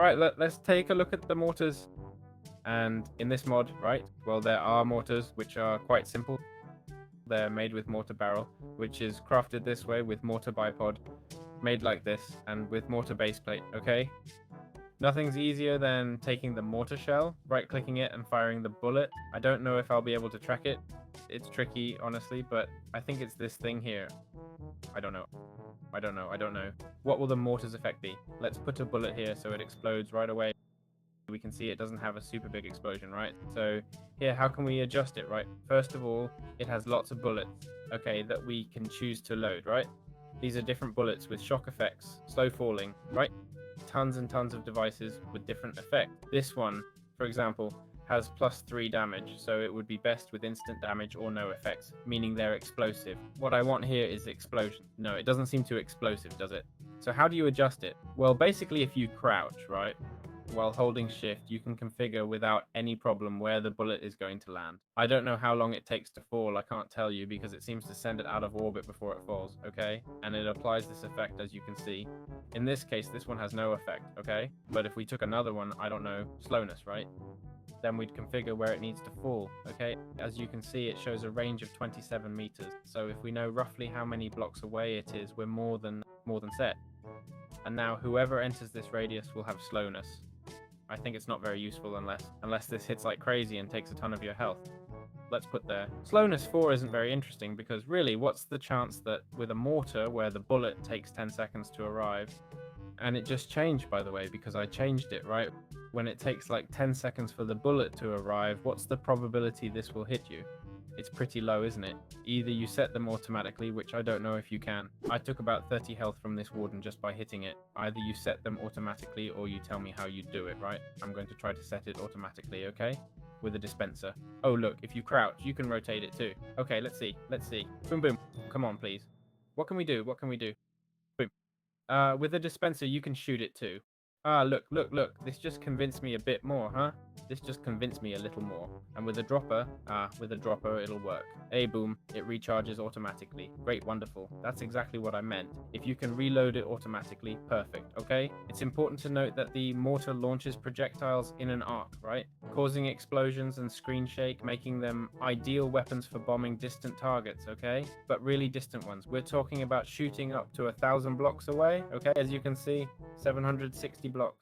right, let's take a look at the mortars. And in this mod, right, well, there are mortars which are quite simple. They're made with mortar barrel, which is crafted this way with mortar bipod, made like this, and with mortar base plate, okay? Nothing's easier than taking the mortar shell, right-clicking it, and firing the bullet. I don't know if I'll be able to track it. It's tricky, honestly, but I think it's this thing here. I don't know. I don't know. What will the mortar's effect be? Let's put a bullet here so it explodes right away. We can see it doesn't have a super big explosion, right? So here, how can we adjust it, right? First of all, it has lots of bullets, okay, that we can choose to load, right? These are different bullets with shock effects, slow falling, right? Tons and tons of devices with different effects. This one, for example, has +3 damage, so it would be best with instant damage or no effects, meaning they're explosive. What I want here is explosion. No, it doesn't seem too explosive, does it? So how do you adjust it? Well, basically if you crouch, right, while holding shift, you can configure without any problem where the bullet is going to land. I don't know how long it takes to fall, I can't tell you, because it seems to send it out of orbit before it falls, okay? And it applies this effect, as you can see. In this case, this one has no effect, okay? But if we took another one, I don't know, slowness, right? Then we'd configure where it needs to fall, okay? As you can see, it shows a range of 27 meters. So if we know roughly how many blocks away it is, we're more than set. And now whoever enters this radius will have slowness. I think it's not very useful unless this hits like crazy and takes a ton of your health. Let's put there. Slowness 4 isn't very interesting because really, what's the chance that with a mortar where the bullet takes 10 seconds to arrive, and it just changed, by the way, because I changed it, right? When it takes like 10 seconds for the bullet to arrive, what's the probability this will hit you? It's pretty low, isn't it? Either you set them automatically, which I don't know if you can. I took about 30 health from this warden just by hitting it. Either you set them automatically or you tell me how you do it, right? I'm going to try to set it automatically, okay? With a dispenser. Oh, look, if you crouch, you can rotate it too. Okay, let's see. Boom, boom. Come on, please. What can we do? Boom. With a dispenser, you can shoot it too. Ah, look. This just convinced me a bit more, huh? This just convinced me a little more. And with a dropper, it'll work. Hey, boom, it recharges automatically. Great, wonderful. That's exactly what I meant. If you can reload it automatically, perfect, okay? It's important to note that the mortar launches projectiles in an arc, right? Causing explosions and screen shake, making them ideal weapons for bombing distant targets, okay? But really distant ones. We're talking about shooting up to 1,000 blocks away, okay? As you can see, 760 blocks.